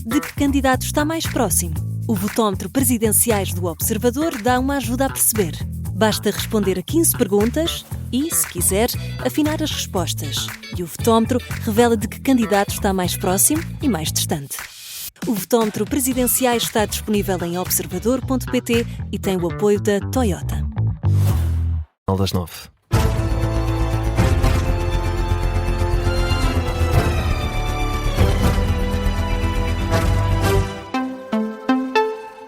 de que candidato está mais próximo. O votómetro Presidenciais do Observador dá uma ajuda a perceber. Basta responder a 15 perguntas e, se quiser, afinar as respostas. E o votómetro revela de que candidato está mais próximo e mais distante. O votómetro Presidenciais está disponível em observador.pt e tem o apoio da Toyota. Das 9.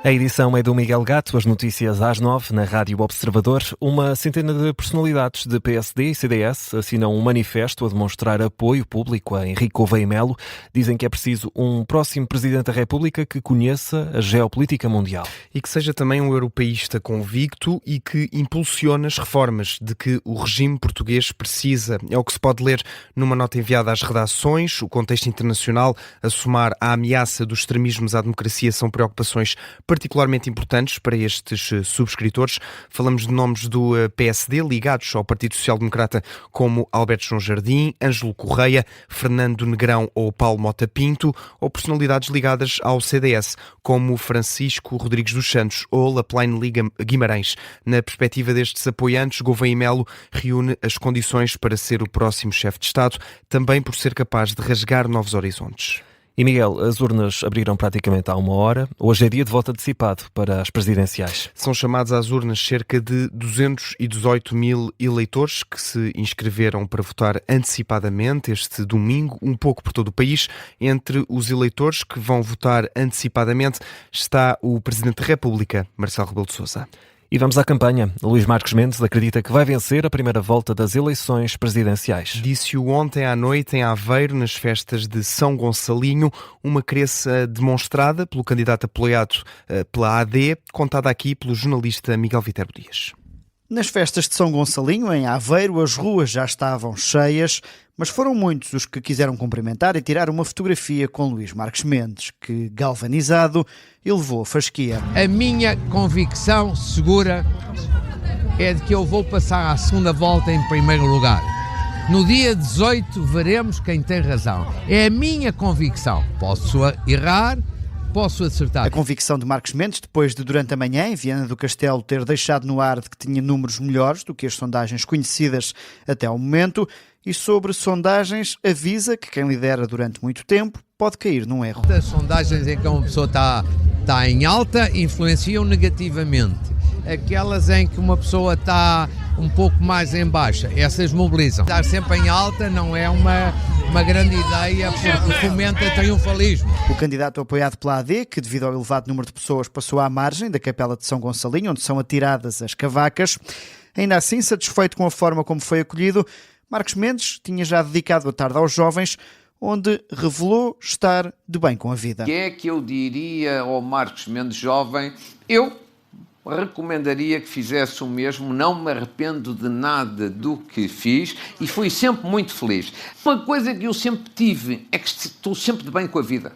A edição é do Miguel Gato, as notícias às 9 na Rádio Observador. Uma centena de personalidades de PSD e CDS assinam um manifesto a demonstrar apoio público a Henrique Gouveia Melo. Dizem que é preciso um próximo Presidente da República que conheça a geopolítica mundial. E que seja também um europeísta convicto e que impulsione as reformas de que o regime português precisa. É o que se pode ler numa nota enviada às redações. O contexto internacional, a somar a ameaça dos extremismos à democracia, são preocupações particularmente importantes para estes subscritores. Falamos de nomes do PSD ligados ao Partido Social Democrata, como Alberto João Jardim, Ângelo Correia, Fernando Negrão ou Paulo Mota Pinto, ou personalidades ligadas ao CDS, como Francisco Rodrigues dos Santos ou Laplaine Guimarães. Na perspectiva destes apoiantes, Gouveia Melo reúne as condições para ser o próximo chefe de Estado, também por ser capaz de rasgar novos horizontes. E Miguel, as urnas abriram praticamente há uma hora. Hoje é dia de voto antecipado para as presidenciais. São chamados às urnas cerca de 218 mil eleitores que se inscreveram para votar antecipadamente este domingo, um pouco por todo o país. Entre os eleitores que vão votar antecipadamente está o Presidente da República, Marcelo Rebelo de Sousa. E vamos à campanha. Luís Marques Mendes acredita que vai vencer a primeira volta das eleições presidenciais. Disse-o ontem à noite em Aveiro, nas festas de São Gonçalinho, uma crença demonstrada pelo candidato apoiado pela AD, contada aqui pelo jornalista Miguel Viterbo Dias. Nas festas de São Gonçalinho, em Aveiro, as ruas já estavam cheias, mas foram muitos os que quiseram cumprimentar e tirar uma fotografia com Luís Marques Mendes, que, galvanizado, elevou a fasquia. A minha convicção segura é de que eu vou passar à segunda volta em primeiro lugar. No dia 18 veremos quem tem razão. É a minha convicção. Posso errar, posso acertar. A convicção de Marques Mendes, depois de durante a manhã, em Viana do Castelo, ter deixado no ar de que tinha números melhores do que as sondagens conhecidas até ao momento, e sobre sondagens avisa que quem lidera durante muito tempo pode cair num erro. As sondagens em que uma pessoa está em alta influenciam negativamente. Aquelas em que uma pessoa está um pouco mais em baixa, essas mobilizam. Estar sempre em alta não é uma grande ideia, porque fomenta triunfalismo. O candidato apoiado pela AD, que devido ao elevado número de pessoas passou à margem da Capela de São Gonçalinho, onde são atiradas as cavacas, ainda assim satisfeito com a forma como foi acolhido, Marques Mendes tinha já dedicado a tarde aos jovens, onde revelou estar de bem com a vida. O que é que eu diria ao Marques Mendes jovem? Eu recomendaria que fizesse o mesmo, não me arrependo de nada do que fiz e fui sempre muito feliz. Uma coisa que eu sempre tive é que estou sempre de bem com a vida.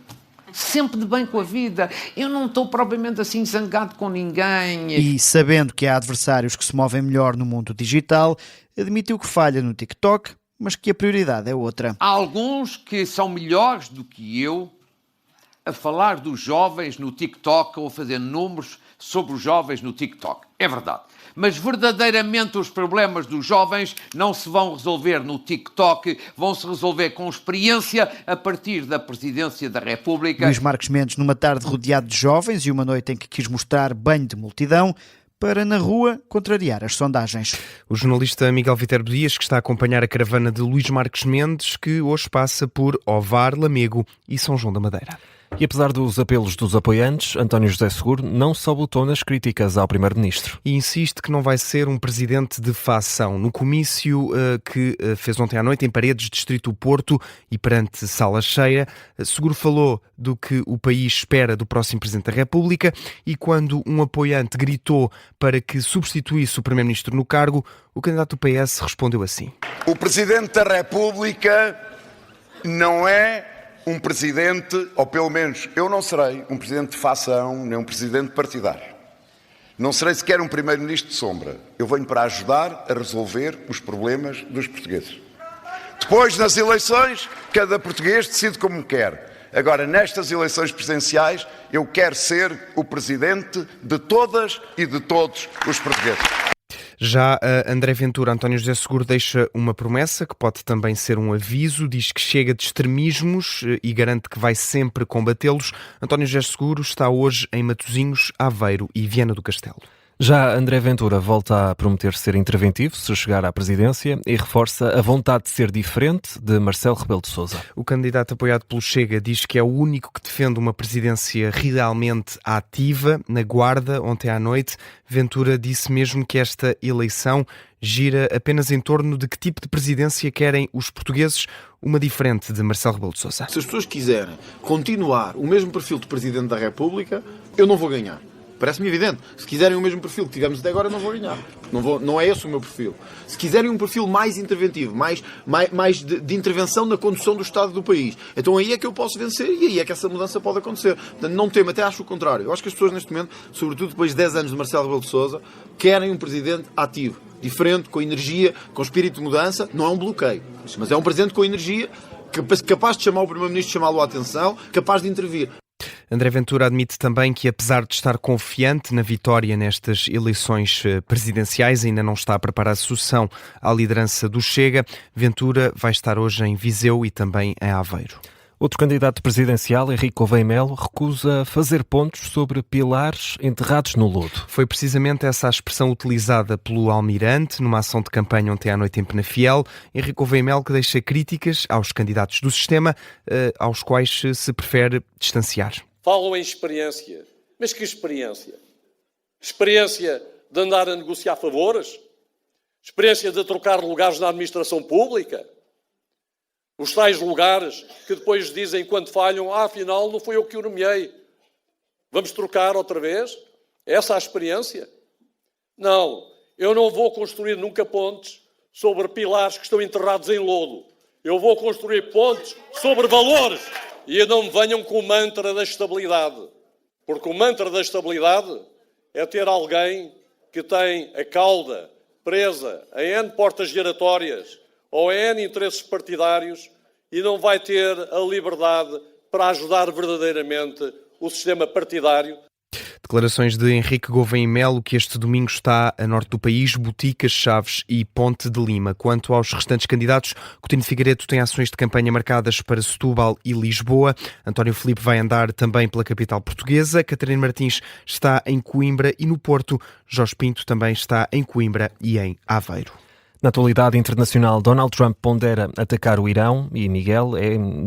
Sempre de bem com a vida. Eu não estou propriamente assim zangado com ninguém. E sabendo que há adversários que se movem melhor no mundo digital, admitiu que falha no TikTok, mas que a prioridade é outra. Há alguns que são melhores do que eu a falar dos jovens no TikTok ou a fazer números sobre os jovens no TikTok. É verdade. Mas verdadeiramente os problemas dos jovens não se vão resolver no TikTok, vão se resolver com experiência a partir da Presidência da República. Luís Marques Mendes, numa tarde rodeado de jovens e uma noite em que quis mostrar banho de multidão, para, na rua, contrariar as sondagens. O jornalista Miguel Viterbo Dias, que está a acompanhar a caravana de Luís Marques Mendes, que hoje passa por Ovar, Lamego e São João da Madeira. E apesar dos apelos dos apoiantes, António José Seguro não só botou nas críticas ao Primeiro-Ministro. E insiste que não vai ser um presidente de facção. No comício que fez ontem à noite em Paredes, Distrito do Porto, e perante sala cheia, Seguro falou do que o país espera do próximo Presidente da República, e quando um apoiante gritou para que substituísse o Primeiro-Ministro no cargo, o candidato do PS respondeu assim: o Presidente da República não é um presidente, ou pelo menos eu não serei um presidente de facção, nem um presidente partidário. Não serei sequer um primeiro-ministro de sombra. Eu venho para ajudar a resolver os problemas dos portugueses. Depois, nas eleições, cada português decide como quer. Agora, nestas eleições presidenciais, eu quero ser o presidente de todas e de todos os portugueses. Já André Ventura, António José Seguro deixa uma promessa que pode também ser um aviso, diz que chega de extremismos e garante que vai sempre combatê-los. António José Seguro está hoje em Matosinhos, Aveiro e Viana do Castelo. Já André Ventura volta a prometer ser interventivo se chegar à presidência e reforça a vontade de ser diferente de Marcelo Rebelo de Sousa. O candidato apoiado pelo Chega diz que é o único que defende uma presidência realmente ativa. Na Guarda, ontem à noite, Ventura disse mesmo que esta eleição gira apenas em torno de que tipo de presidência querem os portugueses, uma diferente de Marcelo Rebelo de Sousa. Se as pessoas quiserem continuar o mesmo perfil de Presidente da República, eu não vou ganhar. Parece-me evidente. Se quiserem o mesmo perfil que tivemos até agora, não vou ganhar. Não é esse o meu perfil. Se quiserem um perfil mais interventivo, mais de intervenção na condução do Estado do país, então aí é que eu posso vencer e aí é que essa mudança pode acontecer. Portanto, não temo, até acho o contrário. Eu acho que as pessoas neste momento, sobretudo depois de 10 anos de Marcelo Rebelo de Sousa, querem um presidente ativo, diferente, com energia, com espírito de mudança. Não é um bloqueio, mas é um presidente com energia, capaz de chamar o Primeiro-Ministro, chamá-lo à atenção, capaz de intervir. André Ventura admite também que, apesar de estar confiante na vitória nestas eleições presidenciais, ainda não está a preparar a sucessão à liderança do Chega. Ventura vai estar hoje em Viseu e também em Aveiro. Outro candidato presidencial, Henrique Gouveia Melo, recusa fazer pontos sobre pilares enterrados no lodo. Foi precisamente essa a expressão utilizada pelo Almirante numa ação de campanha ontem à noite em Penafiel. Henrique Gouveia Melo que deixa críticas aos candidatos do sistema, aos quais se prefere distanciar. Falam em experiência. Mas que experiência? Experiência de andar a negociar favores? Experiência de trocar lugares na administração pública? Os tais lugares que depois dizem, quando falham, afinal não foi eu que o nomeei. Vamos trocar outra vez? Essa é a experiência? Não, eu não vou construir nunca pontes sobre pilares que estão enterrados em lodo. Eu vou construir pontes sobre valores. E não me venham com o mantra da estabilidade. Porque o mantra da estabilidade é ter alguém que tem a cauda presa a N portas giratórias ou a N interesses partidários e não vai ter a liberdade para ajudar verdadeiramente o sistema partidário. Declarações de Henrique Gouveia Melo, que este domingo está a norte do país, Boticas, Chaves e Ponte de Lima. Quanto aos restantes candidatos, Coutinho Figueiredo tem ações de campanha marcadas para Setúbal e Lisboa. António Filipe vai andar também pela capital portuguesa. Catarina Martins está em Coimbra e no Porto. Jorge Pinto também está em Coimbra e em Aveiro. Na atualidade internacional, Donald Trump pondera atacar o Irão e Miguel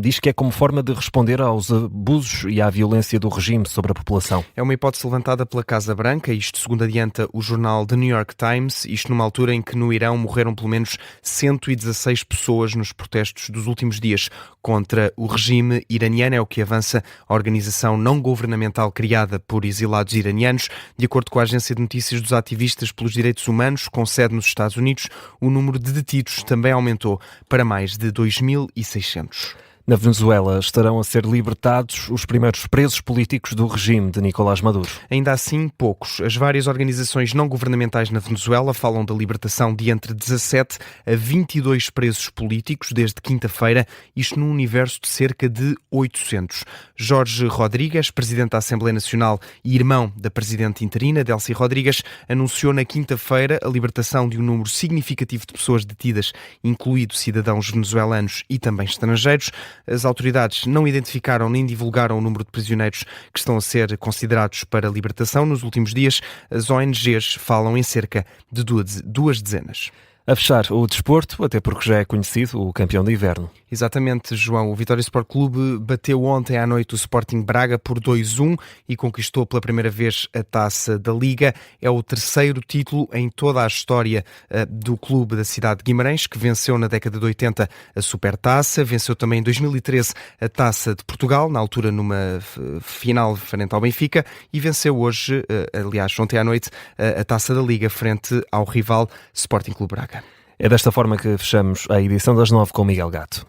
diz que é como forma de responder aos abusos e à violência do regime sobre a população. É uma hipótese levantada pela Casa Branca, isto segundo adianta o jornal The New York Times, isto numa altura em que no Irão morreram pelo menos 116 pessoas nos protestos dos últimos dias contra o regime iraniano, é o que avança a organização não governamental criada por exilados iranianos. De acordo com a agência de notícias dos ativistas pelos direitos humanos, com sede nos Estados Unidos, o número de detidos também aumentou para mais de 2.600. Na Venezuela estarão a ser libertados os primeiros presos políticos do regime de Nicolás Maduro. Ainda assim, poucos. As várias organizações não governamentais na Venezuela falam da libertação de entre 17 a 22 presos políticos desde quinta-feira, isto num universo de cerca de 800. Jorge Rodrigues, presidente da Assembleia Nacional e irmão da presidente interina, Delcy Rodrigues, anunciou na quinta-feira a libertação de um número significativo de pessoas detidas, incluídos cidadãos venezuelanos e também estrangeiros. As autoridades não identificaram nem divulgaram o número de prisioneiros que estão a ser considerados para libertação. Nos últimos dias, as ONGs falam em cerca de 2 dezenas. A fechar o desporto, até porque já é conhecido o campeão de inverno. Exatamente, João. O Vitória Sport Clube bateu ontem à noite o Sporting Braga por 2-1 e conquistou pela primeira vez a Taça da Liga. É o terceiro título em toda a história do clube da cidade de Guimarães, que venceu na década de 80 a Supertaça, venceu também em 2013 a Taça de Portugal, na altura numa final frente ao Benfica, e venceu hoje, aliás, ontem à noite, a Taça da Liga frente ao rival Sporting Clube Braga. É desta forma que fechamos a edição das 9 com Miguel Gato.